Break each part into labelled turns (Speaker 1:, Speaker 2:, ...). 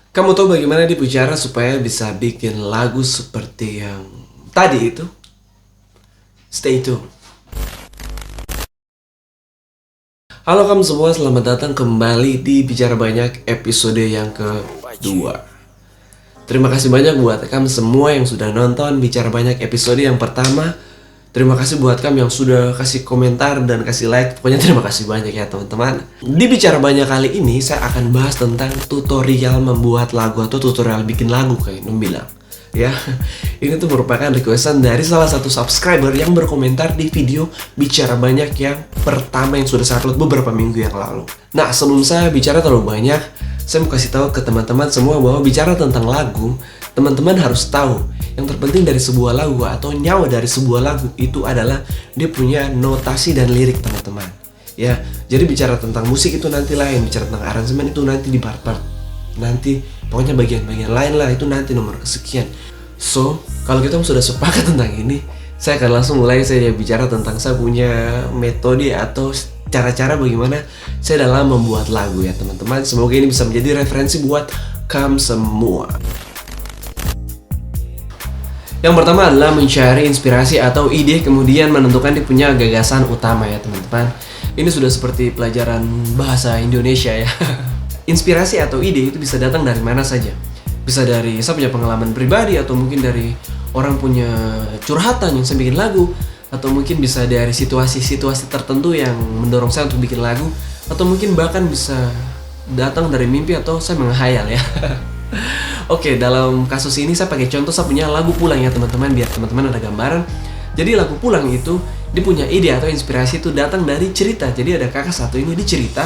Speaker 1: Kamu tahu bagaimana dia bicara supaya bisa bikin lagu seperti yang tadi itu? Stay tune. Halo kamu semua, selamat datang kembali di Bicara Banyak episode yang kedua. Terima kasih banyak buat kamu semua yang sudah nonton Bicara Banyak episode yang pertama. Terima kasih buat kamu yang sudah kasih komentar dan kasih like. Pokoknya terima kasih banyak ya teman-teman. Di Bicara Banyak kali ini saya akan bahas tentang tutorial membuat lagu atau tutorial bikin lagu kayak Num bilang. Ya, ini tuh merupakan requestan dari salah satu subscriber yang berkomentar di video Bicara Banyak yang pertama yang sudah saya upload beberapa minggu yang lalu. Nah, sebelum saya bicara terlalu banyak, saya mau kasih tahu ke teman-teman semua bahwa bicara tentang lagu, teman-teman harus tahu yang terpenting dari sebuah lagu atau nyawa dari sebuah lagu itu adalah dia punya notasi dan lirik, teman-teman. Ya, jadi bicara tentang musik itu nanti lain, bicara tentang aransemen itu nanti di part-part. Nanti pokoknya bagian-bagian lain lah itu nanti nomor kesekian. So, kalau kita sudah sepakat tentang ini, saya akan langsung mulai saya bicara tentang saya punya metode atau cara-cara bagaimana saya dalam membuat lagu ya teman-teman. Semoga ini bisa menjadi referensi buat kamu semua. Yang pertama adalah mencari inspirasi atau ide, kemudian menentukan dia punya gagasan utama ya teman-teman. Ini sudah seperti pelajaran bahasa Indonesia ya. Inspirasi atau ide itu bisa datang dari mana saja. Bisa dari saya punya pengalaman pribadi, atau mungkin dari orang punya curhatan yang saya bikin lagu, atau mungkin bisa dari situasi-situasi tertentu yang mendorong saya untuk bikin lagu, atau mungkin bahkan bisa datang dari mimpi atau saya menghayal ya. Oke, dalam kasus ini saya pakai contoh saya punya lagu Pulang ya teman-teman, biar teman-teman ada gambaran. Jadi lagu Pulang itu dia punya ide atau inspirasi itu datang dari cerita. Jadi ada kakak satu ini, dia cerita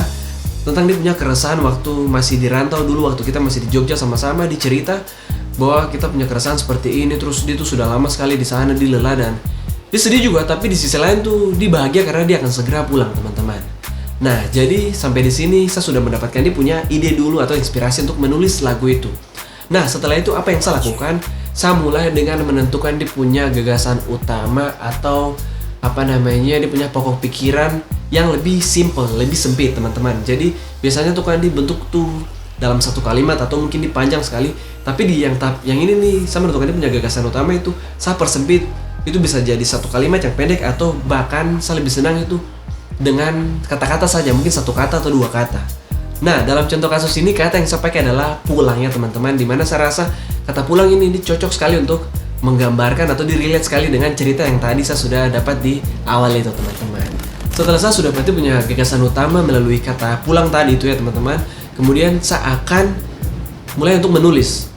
Speaker 1: tentang dia punya keresahan waktu masih di rantau dulu, waktu kita masih di Jogja sama-sama. Dia cerita bahwa kita punya keresahan seperti ini, terus dia tuh sudah lama sekali di sana, dia lelah dan dia sedih juga, tapi di sisi lain tuh dia bahagia karena dia akan segera pulang teman-teman. Nah, jadi sampai di sini saya sudah mendapatkan dia punya ide dulu atau inspirasi untuk menulis lagu itu. Nah, setelah itu apa yang saya lakukan? Saya mulai dengan menentukan dia punya gagasan utama atau dia punya pokok pikiran yang lebih simple, lebih sempit teman-teman. Jadi biasanya tuh kan dibentuk tuh dalam satu kalimat atau mungkin dipanjang sekali. Tapi di yang ini nih saya menentukan dia punya gagasan utama itu saya persempit. Itu bisa jadi satu kalimat yang pendek atau bahkan saya lebih senang itu dengan kata-kata saja, mungkin satu kata atau dua kata. Nah, dalam contoh kasus ini kata yang saya pakai adalah pulang ya teman-teman, dimana saya rasa kata pulang ini cocok sekali untuk menggambarkan atau direlate sekali dengan cerita yang tadi saya sudah dapat di awal itu teman-teman. Setelah saya sudah berarti punya gagasan utama melalui kata pulang tadi itu ya teman-teman, kemudian saya akan mulai untuk menulis.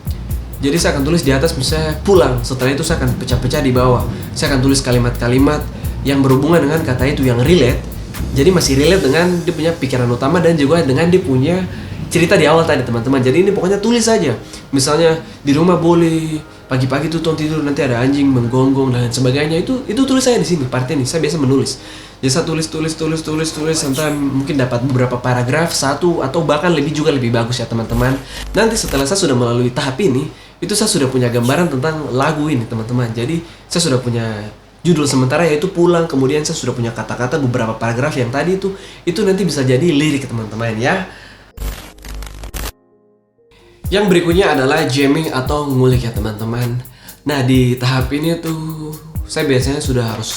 Speaker 1: Jadi saya akan tulis di atas misalnya pulang, setelah itu saya akan pecah-pecah di bawah. Saya akan tulis kalimat-kalimat yang berhubungan dengan kata itu yang relate. Jadi masih relate dengan dia punya pikiran utama dan juga dengan dia punya cerita di awal tadi teman-teman. Jadi ini pokoknya tulis saja. Misalnya di rumah boleh pagi-pagi tuh tidur nanti ada anjing menggonggong dan sebagainya. Itu tulis saya di sini part ini. Saya biasa menulis. Jadi saya tulis sampai mungkin dapat beberapa paragraf, satu atau bahkan lebih bagus ya teman-teman. Nanti setelah saya sudah melalui tahap ini, itu saya sudah punya gambaran tentang lagu ini teman-teman. Jadi saya sudah punya judul sementara yaitu Pulang, kemudian saya sudah punya kata-kata beberapa paragraf yang tadi itu nanti bisa jadi lirik teman-teman ya. Yang berikutnya adalah jamming atau ngulik ya teman-teman. Nah, di tahap ini tuh saya biasanya sudah harus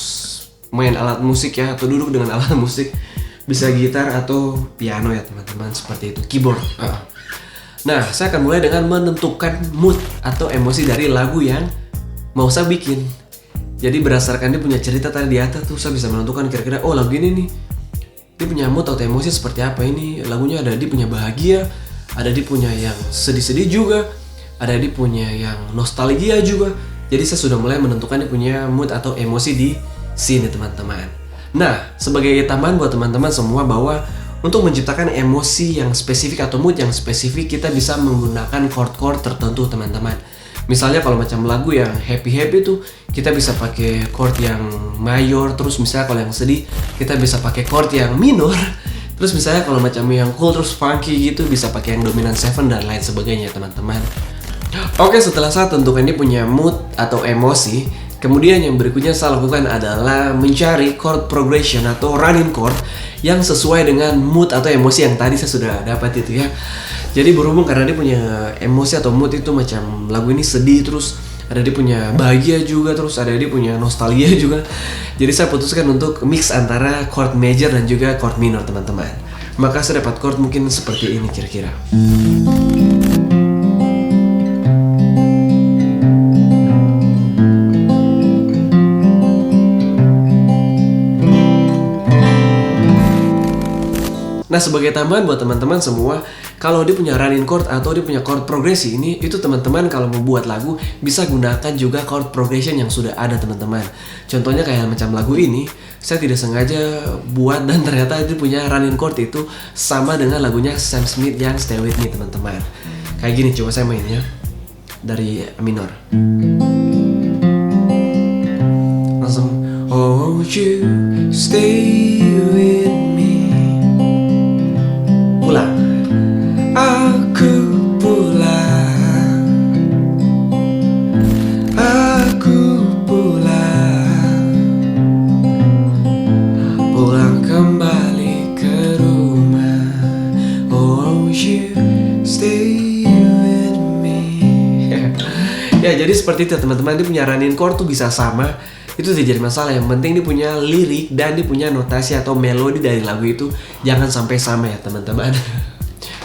Speaker 1: main alat musik ya, atau duduk dengan alat musik, bisa gitar atau piano ya teman-teman, seperti itu, keyboard. Nah, saya akan mulai dengan menentukan mood atau emosi dari lagu yang mau saya bikin. Jadi berdasarkan dia punya cerita tadi di atas tuh saya bisa menentukan kira-kira oh lagu ini nih dia punya mood atau emosi seperti apa. Ini lagunya ada dia punya bahagia, ada dia punya yang sedih-sedih juga, ada dia punya yang nostalgia juga. Jadi saya sudah mulai menentukan dia punya mood atau emosi di sini teman-teman. Nah, sebagai tambahan buat teman-teman semua bahwa untuk menciptakan emosi yang spesifik atau mood yang spesifik kita bisa menggunakan chord-chord tertentu teman-teman. Misalnya kalau macam lagu yang happy tuh kita bisa pakai chord yang mayor, terus misalnya kalau yang sedih kita bisa pakai chord yang minor. Terus misalnya kalau macam yang cool terus funky gitu bisa pakai yang dominant 7 dan lain sebagainya teman-teman. Oke, setelah saya tentukan dia punya mood atau emosi, kemudian yang berikutnya saya lakukan adalah mencari chord progression atau running chord yang sesuai dengan mood atau emosi yang tadi saya sudah dapat itu ya. Jadi berhubung karena dia punya emosi atau mood itu macam lagu ini sedih, terus ada dia punya bahagia juga, terus ada dia punya nostalgia juga. Jadi saya putuskan untuk mix antara chord major dan juga chord minor teman-teman. Maka saya dapat chord mungkin seperti ini kira-kira. Nah, sebagai tambahan buat teman-teman semua, kalau dia punya running chord atau dia punya chord progresi ini, itu teman-teman kalau mau buat lagu bisa gunakan juga chord progression yang sudah ada teman-teman. Contohnya kayak macam lagu ini, saya tidak sengaja buat dan ternyata dia punya running chord itu sama dengan lagunya Sam Smith yang Stay With Me teman-teman. Kayak gini, coba saya main ya, dari minor. Langsung, oh you stay with me. Pulang, aku pulang, aku pulang, pulang kembali ke rumah. Oh you stay with me. Ya jadi seperti itu teman-teman, dia punya running chord tuh bisa sama. Itu tidak jadi masalah, yang penting dia punya lirik dan dia punya notasi atau melodi dari lagu itu jangan sampai sama ya teman-teman.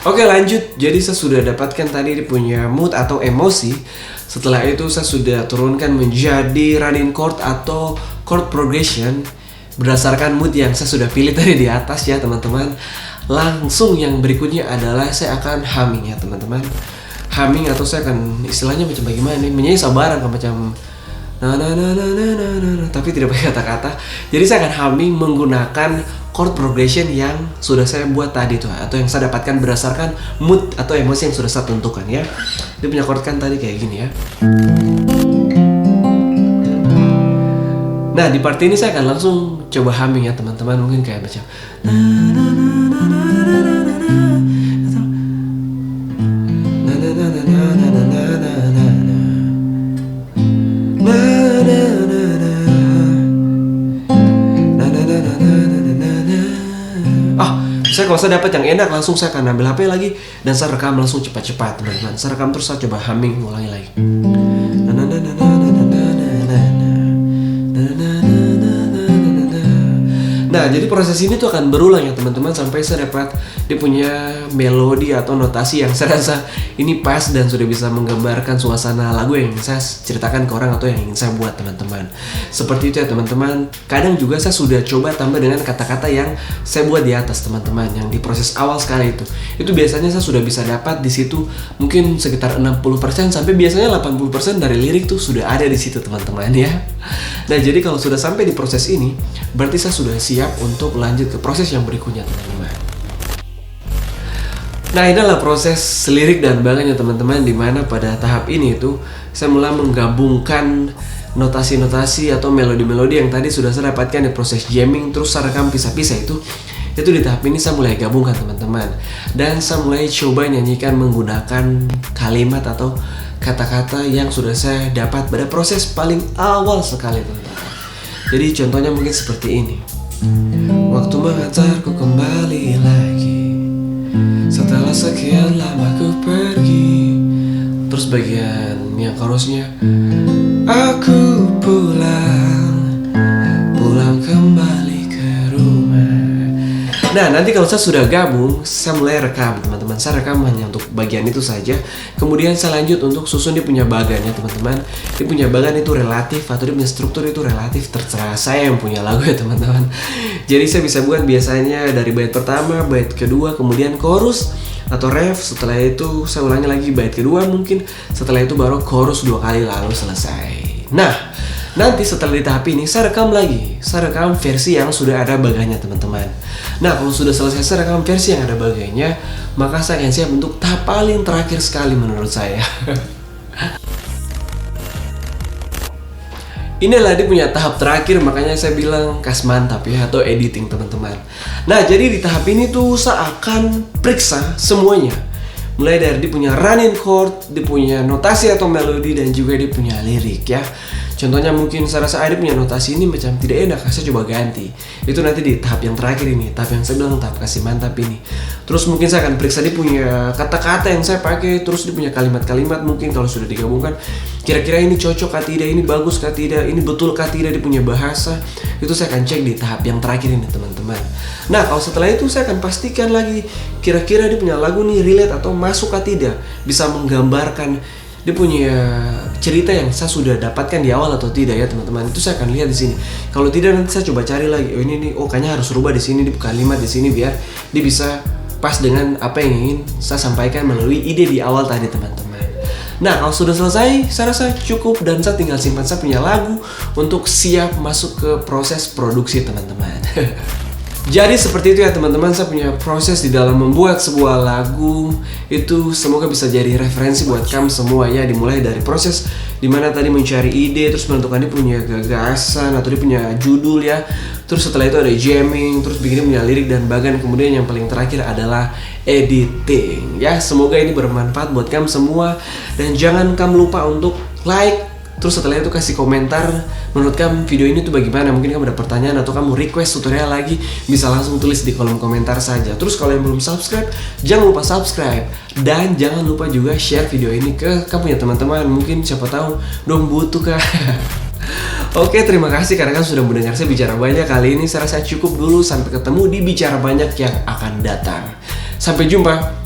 Speaker 1: Oke lanjut, jadi saya sudah dapatkan tadi dia punya mood atau emosi. Setelah itu saya sudah turunkan menjadi running chord atau chord progression berdasarkan mood yang saya sudah pilih tadi di atas ya teman-teman. Langsung yang berikutnya adalah saya akan humming ya teman-teman. Humming atau saya akan istilahnya macam bagaimana nih, menyanyi sabaran macam tapi tidak pakai kata-kata. Jadi saya akan humming menggunakan chord progression yang sudah saya buat tadi tuh, atau yang saya dapatkan berdasarkan mood atau emosi yang sudah saya tentukan ya. Dia punya chord kan tadi kayak gini ya. Nah di part ini saya akan langsung coba humming ya teman-teman, mungkin kayak macam saya kalau saya dapat yang enak langsung saya akan ambil HP lagi dan saya rekam langsung cepat-cepat teman-teman. Saya rekam terus, saya coba humming ulangi lagi. Nah jadi proses ini tuh akan berulang ya teman-teman sampai saya dapat dia punya melodi atau notasi yang saya rasa ini pas dan sudah bisa menggambarkan suasana lagu yang ingin saya ceritakan ke orang atau yang ingin saya buat teman-teman. Seperti itu ya teman-teman. Kadang juga saya sudah coba tambah dengan kata-kata yang saya buat di atas teman-teman, yang di proses awal sekali itu. Itu biasanya saya sudah bisa dapat di situ mungkin sekitar 60% sampai biasanya 80% dari lirik tuh sudah ada di situ teman-teman ya. Nah jadi kalau sudah sampai di proses ini berarti saya sudah siap untuk lanjut ke proses yang berikutnya teman-teman. Nah ini adalah proses lirik dan bagannya teman-teman, dimana pada tahap ini itu saya mulai menggabungkan notasi-notasi atau melodi-melodi yang tadi sudah saya dapatkan di proses jamming, terus saya rekam pisah-pisah itu di tahap ini saya mulai gabungkan teman-teman. Dan saya mulai coba nyanyikan menggunakan kalimat atau kata-kata yang sudah saya dapat pada proses paling awal sekali teman-teman. Jadi contohnya mungkin seperti ini. Waktu mengantarku kembali lagi setelah sekian lama ku pergi. Terus bagian yang chorusnya, aku pulang kembali ke rumah. Nah nanti kalau saya sudah gabung, saya mulai rekam teman-teman. Saya rekam hanya untuk bagian itu saja. Kemudian saya lanjut untuk susun dia punya bagannya teman-teman. Dia punya bagan itu relatif atau dia punya struktur itu relatif, terserah saya yang punya lagu ya teman-teman. Jadi saya bisa buat biasanya dari bait pertama, bait kedua, kemudian chorus atau ref. Setelah itu saya ulangi lagi bait kedua mungkin. Setelah itu baru chorus 2 kali lalu selesai. Nah nanti setelah di tahap ini saya rekam lagi. Saya rekam versi yang sudah ada bagannya teman-teman. Nah kalau sudah selesai saya rekam versi yang ada bagannya, maka saya akan siap untuk tahap paling terakhir sekali menurut saya. Inilah dia punya tahap terakhir, makanya saya bilang kas mantap ya, atau editing teman-teman. Nah jadi di tahap ini tuh saya akan periksa semuanya. Mulai dari dia punya running chord, dia punya notasi atau melodi, dan juga dia punya lirik ya. Contohnya mungkin saya rasa ada punya notasi ini macam tidak enak, saya coba ganti. Itu nanti di tahap yang terakhir ini, tahap yang saya bilang tahap kasih mantap ini. Terus mungkin saya akan periksa dia punya kata-kata yang saya pakai, terus dia punya kalimat-kalimat mungkin kalau sudah digabungkan, kira-kira ini cocok kah tidak, ini bagus kah tidak, ini betul kah tidak dia punya bahasa. Itu saya akan cek di tahap yang terakhir ini teman-teman. Nah kalau setelah itu saya akan pastikan lagi kira-kira dia punya lagu nih relate atau masuk kah tidak, bisa menggambarkan dia punya cerita yang saya sudah dapatkan di awal atau tidak ya teman-teman. Itu saya akan lihat di sini. Kalau tidak nanti saya coba cari lagi. Oh ini nih, oh kayaknya harus rubah di sini di kalimat di sini biar dia bisa pas dengan apa yang ingin saya sampaikan melalui ide di awal tadi teman-teman. Nah kalau sudah selesai, saya rasa cukup dan saya tinggal simpan saya punya lagu untuk siap masuk ke proses produksi teman-teman. Jadi seperti itu ya teman-teman, saya punya proses di dalam membuat sebuah lagu itu semoga bisa jadi referensi buat kamu semua ya. Dimulai dari proses dimana tadi mencari ide, terus menentukan dia punya gagasan atau dia punya judul ya. Terus setelah itu ada jamming, terus bikin dia punya lirik dan bagan. Kemudian yang paling terakhir adalah editing ya. Semoga ini bermanfaat buat kamu semua. Dan jangan kamu lupa untuk like. Terus setelah itu kasih komentar menurut kamu video ini tuh bagaimana. Mungkin kamu ada pertanyaan atau kamu request tutorial lagi, bisa langsung tulis di kolom komentar saja. Terus kalau yang belum subscribe, jangan lupa subscribe. Dan jangan lupa juga share video ini ke kamu punya teman-teman. Mungkin siapa tahu dong butuh kah. Oke, terima kasih karena kamu sudah mendengar saya bicara banyak kali ini. Saya rasa cukup dulu, sampai ketemu di bicara banyak yang akan datang. Sampai jumpa.